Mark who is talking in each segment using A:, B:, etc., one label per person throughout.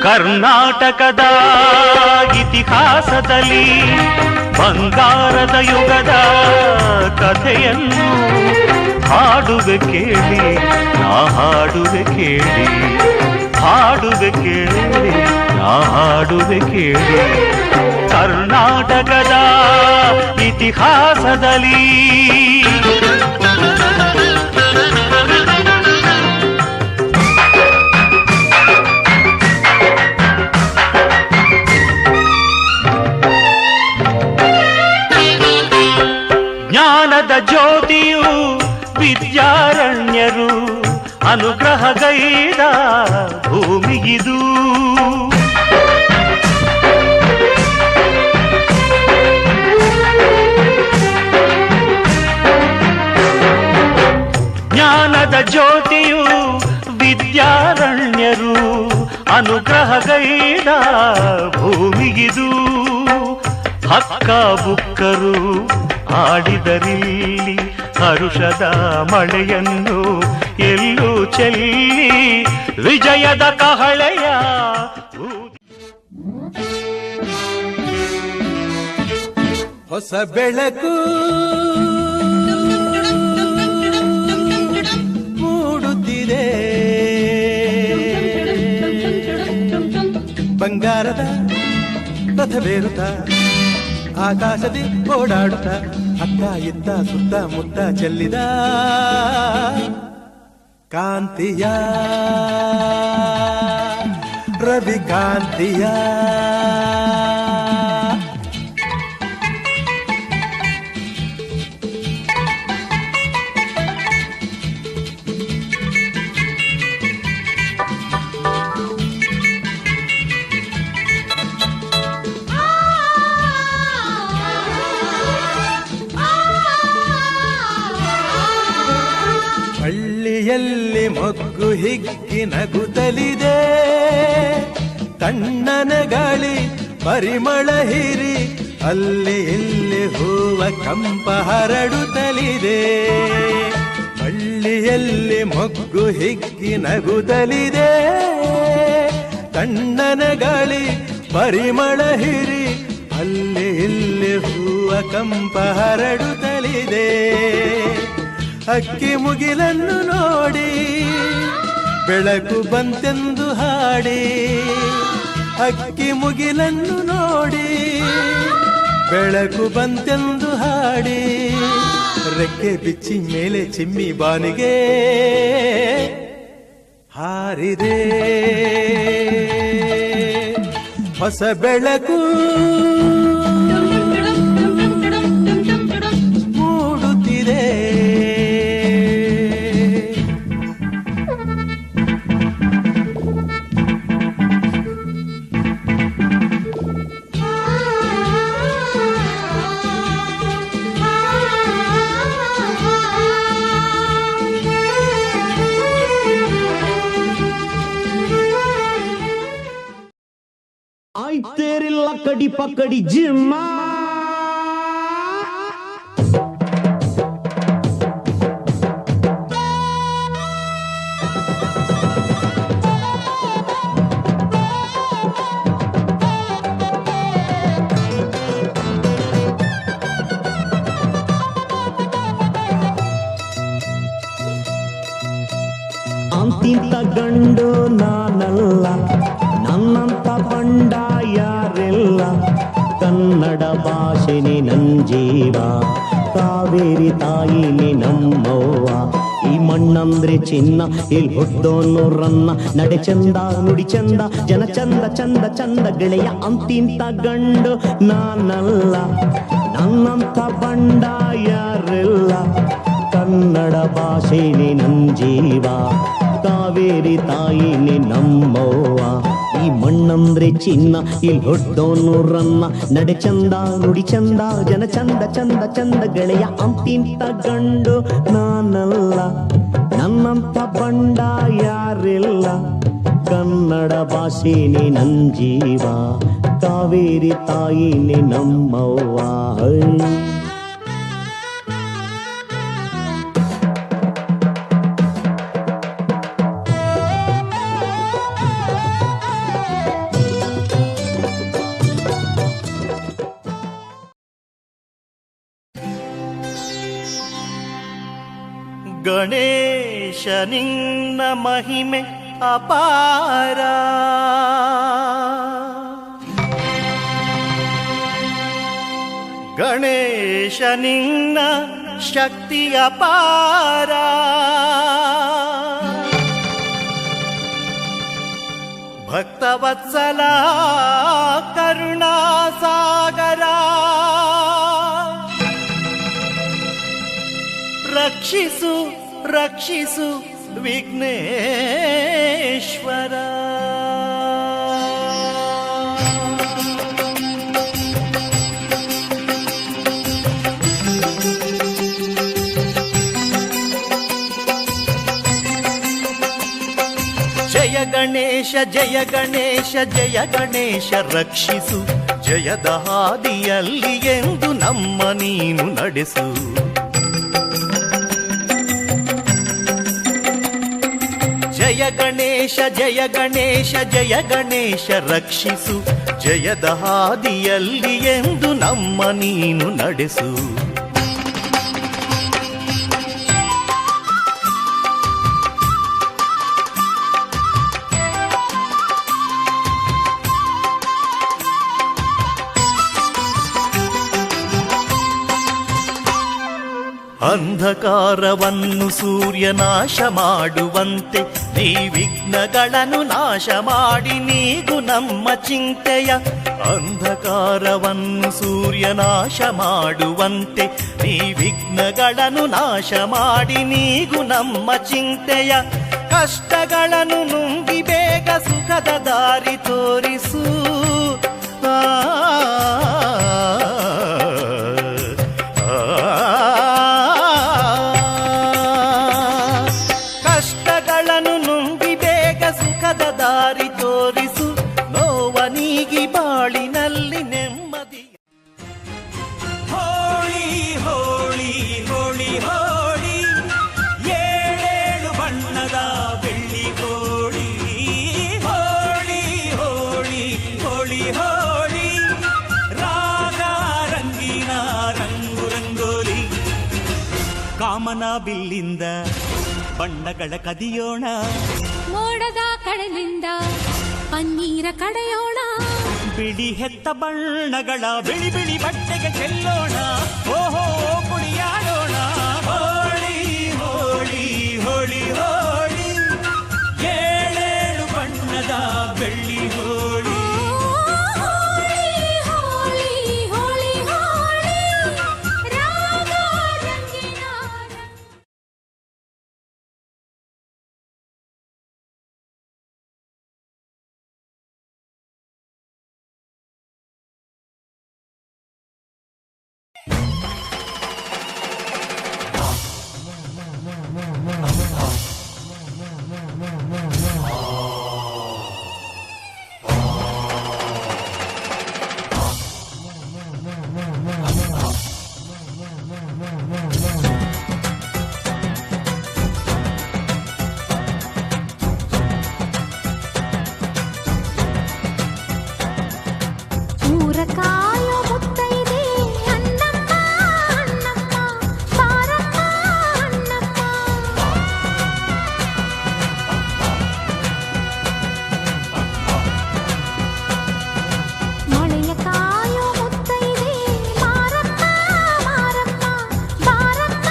A: ಕರ್ನಾಟಕದ ಇತಿಹಾಸದಲ್ಲಿ ಬಂಗಾರದ ಯುಗದ ಕಥೆಯನ್ನು ಹಾಡುವೆ ಕೇಳಿ, ನಾ ಹಾಡುವೆ ಕೇಳಿ, ಹಾಡುವೆ ಕೇಳಿ, ನಾ ಹಾಡುವೆ ಕೇಳಿ. ಕರ್ನಾಟಕದ ಇತಿಹಾಸದಲ್ಲಿ ಜ್ಞಾನದ ಜ್ಯೋತಿಯು ವಿದ್ಯಾರಣ್ಯರು ಅನುಗ್ರಹಗೈದ ಭೂಮಿಗಿದು. ಜ್ಞಾನದ ಜ್ಯೋತಿಯು ವಿದ್ಯಾರಣ್ಯರು ಅನುಗ್ರಹಗೈದ ಭೂಮಿಗಿದು. ಹಕ್ಕ ಬುಕ್ಕರು ಆಡಿದರಿಲ್ಲಿ ಹರುಷದ ಮಳೆಯನ್ನು ಎಲ್ಲೂ ಚೆಲ್ಲಿ ವಿಜಯದ ಕಹಳೆಯ
B: ಹೊಸ ಬೆಳಕು ಮೂಡುತ್ತಿದೆ, ಬಂಗಾರದ ರಥವೇರುತ್ತ ಆಕಾಶದಿ ಓಡಾಡುತ್ತ ಅತ್ತ ಇತ್ತ ಸುತ್ತ ಮುತ್ತ ಚೆಲ್ಲಿದ ಕಾಂತಿಯ ರವಿ ಕಾಂತಿಯ. ಹಳ್ಳಿಯಲ್ಲಿ ಮೊಗ್ಗು ಹಿಗ್ಗಿ ನಗುತ್ತಲಿದೆ, ತಣ್ಣನ ಗಾಳಿ ಪರಿಮಳ ಹಿರಿ ಅಲ್ಲಿ ಇಲ್ಲಿ ಹೂವ ಕಂಪ ಹರಡುತ್ತಲಿದೆ. ಹಳ್ಳಿಯಲ್ಲಿ ಮೊಗ್ಗು ಹಿಗ್ಗಿ ನಗುತ್ತಲಿದೆ, ತಣ್ಣನ ಗಾಳಿ ಪರಿಮಳ ಹಿರಿ ಅಲ್ಲಿ ಇಲ್ಲಿ ಹೂವ ಕಂಪ ಹರಡುತ್ತಲಿದೆ. ಅಕ್ಕಿ ಮುಗಿಲನ್ನು ನೋಡಿ ಬೆಳಕು ಬಂತೆಂದು ಹಾಡಿ, ಅಕ್ಕಿ ಮುಗಿಲನ್ನು ನೋಡಿ ಬೆಳಕು ಬಂತೆಂದು ಹಾಡಿ, ರೆಕ್ಕೆ ಬಿಚ್ಚಿ ಮೇಲೆ ಚಿಮ್ಮಿ ಬಾನಿಗೆ ಹಾರಿದೆ ಹೊಸ ಬೆಳಕು ಮೂಡುತ್ತಿದೆ.
C: ಆಯ್ತೇರಿಲ್ಲ ಕಡಿ ಪಕ್ಕಡಿ ಜಿಮ್ಮ ಅಂತಿಂತ ಗಂಡು ನಾನಲ್ಲ, ನನ್ನಂತ ಬಂಡ ಯಾರೆಲ್ಲ. ಕನ್ನಡ ಭಾಷೆನಿ ನನ್ ಜೀವ, ಕಾವೇರಿ ತಾಯಿನಿ ನಮ್ಮವ್ವ. ಈ ಮಣ್ಣಂದ್ರೆ ಚಿನ್ನ, ಇಲ್ಲಿ ಹುಟ್ಟೋನು ರನ್ನ. ನಡೆ ಚಂದ ನುಡಿ ಚಂದ, ಜನ ಚಂದ ಚಂದ ಚಂದ ಗೆಳೆಯ. ಅಂತಿಂತ ಗಂಡು ನಾನಲ್ಲ, ನನ್ನಂತ ಬಂಡ ಯಾರೆಲ್ಲ. ಕನ್ನಡ ಭಾಷೆನಿ ನನ್ ಜೀವ, ಕಾವೇರಿ ತಾಯಿನಿ ನಮ್ಮವ್ವ. ಈ ಮಣ್ಣಂದ್ರೆ ಚಿನ್ನ, ಇಲ್ಲಿ ಹೊಟ್ಟೋನು ರನ್ನ. ನಡೆ ಚಂದ ನುಡಿ ಚಂದ, ಜನ ಚಂದ ಚಂದ ಚಂದ ಗೆಳೆಯ. ಅಂತಿಂತ ಗಂಡು ನಾನಲ್ಲ, ನನ್ನಂತ ಬಂಡ ಯಾರಿಲ್ಲ. ಕನ್ನಡ ಭಾಷೆನಿ ನನ್ ಜೀವ, ಕಾವೇರಿ ತಾಯಿನಿ ನಮ್ಮವ್ವ.
A: ಗಣೇಶ ನಿನ್ನ ಮಹಿಮೆ ಅಪಾರ, ಗಣೇಶ ನಿನ್ನ ಶಕ್ತಿ ಅಪಾರ, ಭಕ್ತವತ್ಸಲ ಕರುಣಾಸಾಗರ, ರಕ್ಷಿಸು ರಕ್ಷಿಸು ವಿಘ್ನೇಶ್ವರ. ಜಯ ಗಣೇಶ ಜಯ ಗಣೇಶ ಜಯ ಗಣೇಶ ರಕ್ಷಿಸು, ಜಯದ ಹಾದಿಯಲ್ಲಿ ಎಂದು ನಮ್ಮ ನೀನು ನಡೆಸು. ಜಯ ಗಣೇಶ ಜಯ ಗಣೇಶ ಜಯ ಗಣೇಶ ರಕ್ಷಿಸು, ಜಯದ ಹಾದಿಯಲ್ಲಿ ಎಂದು ನಮ್ಮ ನೀನು ನಡೆಸು. ಅಂಧಕಾರವನ್ನು ಸೂರ್ಯ ನಾಶ ಮಾಡುವಂತೆ ನೀ ವಿಘ್ನಗಳನ್ನು ನಾಶ ಮಾಡಿ ನೀಗು ನಮ್ಮ ಚಿಂತೆಯ. ಅಂಧಕಾರವನ್ನು ಸೂರ್ಯ ನಾಶ ಮಾಡುವಂತೆ ನೀ ವಿಘ್ನಗಳನ್ನು ನಾಶ ಮಾಡಿ ನೀಗು ನಮ್ಮ ಚಿಂತೆಯ. ಕಷ್ಟಗಳನ್ನು ನುಂಗಿ ಬೇಗ ಸುಖದ ದಾರಿ ತೋರಿಸು. ಕಷ್ಟಗಳನ್ನು ನುಂಗಿ ಬೇಗ ಸುಖದ ದಾರಿ ತೋರಿಸು, ನೋವನೀಗಿ ಬಾಳಿನಲ್ಲಿ ನೆಮ್ಮದಿ.
D: ಹೋಳಿ ಹೋಳಿ ಹೋಳಿ ಹೋಳಿ, ಏಳೇಳು ಬಣ್ಣದ ಬೆಳ್ಳಿ ಕೋಳಿ. ಹೋಳಿ ಹೋಳಿ ಹೋಳಿ ಹೋಳಿ, ರಾಗ ರಂಗಿನ ರಂಗು ರಂಗೋಲಿ. ಕಾಮನ ಬಿಲ್ಲಿಂದ ಬಣ್ಣಗಳ ಕದಿಯೋಣ,
E: ಮೋಡದ ಕಡಲಿಂದ ಪನ್ನೀರ ಕಡೆಯೋಣ.
D: ಬಿಳಿ ಹೆತ್ತ ಬಣ್ಣಗಳ ಬಿಳಿ ಬಿಳಿ ಬಟ್ಟೆಗೆ ಚೆಲ್ಲೋಣ. ಓಹೋ ಕುಣಿಯಾಡೋಣ. ಹೋಳಿ ಹೋಳಿ ಹೋಳಿ ಹೋಳಿ, ಏಳೇಳು ಬಣ್ಣದ ಬೆಳ್ಳಿ ಹೋಳಿ.
E: ಹೋಳಿ ಹೋಳಿ ಹೋಳಿ ಹೋಳಿ, ರಾಗ ರಂಗಿನ ಕಾಯೋ ಮುತ್ತೈದೆ ಅನ್ನಮ್ಮ ಅನ್ನಮ್ಮ, ಬಾರಮ್ಮ ಅನ್ನಮ್ಮ. ಮಳೆಯ ಕಾಯೋ ಮುತ್ತೈದೆ ಮಾರಮ್ಮ ಮಾರಮ್ಮ, ಬಾರಮ್ಮ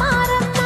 E: ಮಾರಮ್ಮ.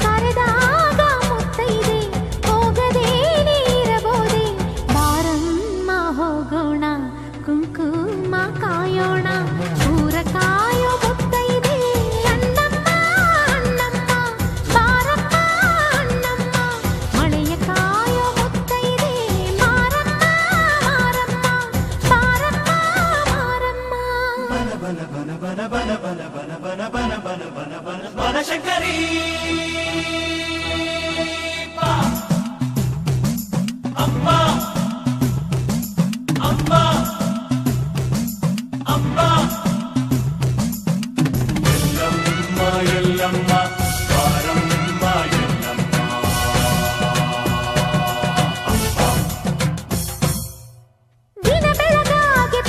E: ಕರೆದಾಗ ಮುತ್ತೈದೆ ಹೋಗದೆ ನೀರಬೋದೆ, ಬಾರಮ್ಮ ಹೋಗೋಣ ಕುಂಕುಮ ಕಾಯೋಣ. ಊರ ಕಾಯೋ ಮುತ್ತೈದೆ ಅನ್ನಮ್ಮ ಅನ್ನಮ್ಮ, ಬಾರಮ್ಮ ಅನ್ನಮ್ಮ. ಮಳೆಯ ಕಾಯೋ ಮುತ್ತೈದೆ ಮಾರಮ್ಮ ಮಾರಮ್ಮ, ಬಾರಮ್ಮ ಮಾರಮ್ಮ.
D: ಬನಶಂಕರಿ ಅಮ್ಮ ಅಮ್ಮ ಅಮ್ಮ, ಎಲ್ಲಮ್ಮ ಎಲ್ಲಮ್ಮ ಬಾರಮ್ಮ ಎಲ್ಲಮ್ಮ.
E: ದಿನ ಬೆಳಗಾಗಿ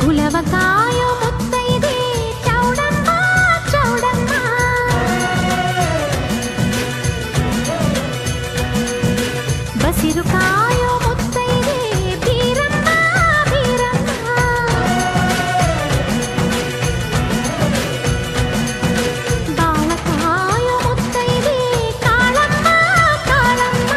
E: ಕುಲವ ಕಾಯೋ ಮುತ್ತೈದೆ ಚೌಡಮ್ಮ ಚೌಡಮ್ಮ. ಬಸಿರು ಕಾಯೋ ಮುತ್ತೈದೆ ಬೀರಮ್ಮ ಬೀರಮ್ಮ. ಬಾಳ ಕಾಯೋ ಮುತ್ತೈದೆ ಕಾಳಮ್ಮ ಕಾಳಮ್ಮ.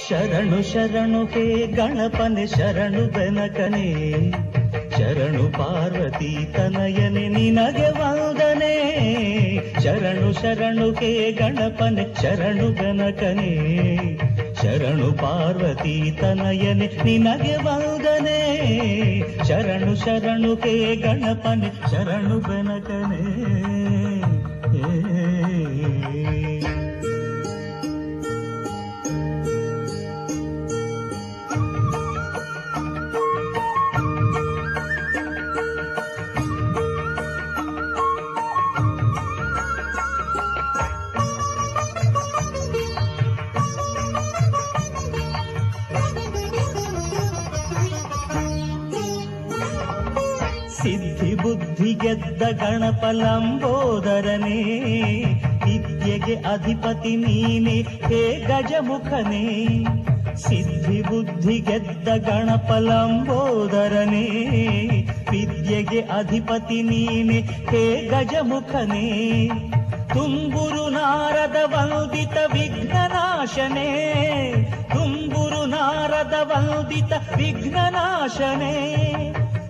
C: ಶರಣು ಶರಣು ಹೇ ಗಣಪನೆ ಶರಣು ಬೆನಕನೆ, ಶರಣು ಪಾರ್ವತಿ ತನಯನೆ ನಿನಗೆ ವಂದನೆ. ಶರಣು ಶರಣು ಹೇ ಗಣಪನೆ ಶರಣು ಬೆನಕನೆ, ಶರಣು ಪಾರ್ವತಿ ತನಯನೆ ನಿನಗೆ ವಂದನೆ. ಶರಣು ಶರಣು ಹೇ ಗಣಪನೆ ಶರಣು ಬೆನಕನೆ. ಸಿದ್ಧಿ ಬುದ್ಧಿ ಗೆದ್ದ ಗಣಪ ಲಂಬೋದರನೇ, ವಿದ್ಯೆಗೆ ಅಧಿಪತಿ ನೀನೆ ಹೇ ಗಜಮುಖನೇ. ಸಿದ್ಧಿ ಬುದ್ಧಿ ಗೆದ್ದ ಗಣಪ ಲಂಬೋದರನೇ, ವಿದ್ಯೆಗೆ ಅಧಿಪತಿ ನೀನೆ ಹೇ ಗಜಮುಖನೇ. ತುಂಬುರು ನಾರದ ವಂದಿತ ವಿಘ್ನನಾಶನೇ, ತುಂಬುರು ನಾರದ ವಂದಿತ ವಿಘ್ನನಾಶನೇ.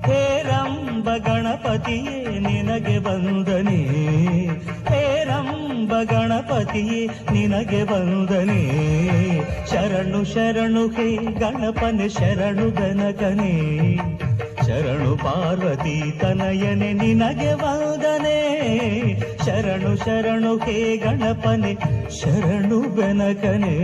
C: ಹೇರಂಬ ಗಣಪತಿಯೇ ನಿನಗೆ ವಂದನೆ, ಹೇರಂಬ ಗಣಪತಿಯೇ ನಿನಗೆ ವಂದನೆ. ಶರಣು ಶರಣು ಹೇ ಗಣಪನೆ ಶರಣು ಗಣಕನೇ, ಶರಣು ಪಾರ್ವತಿ ತನಯನೆ ನಿನಗೆ ವಂದನೆ. ಶರಣು ಶರಣು ಹೇ ಗಣಪನೆ ಶರಣು ಗಣಕನೇ.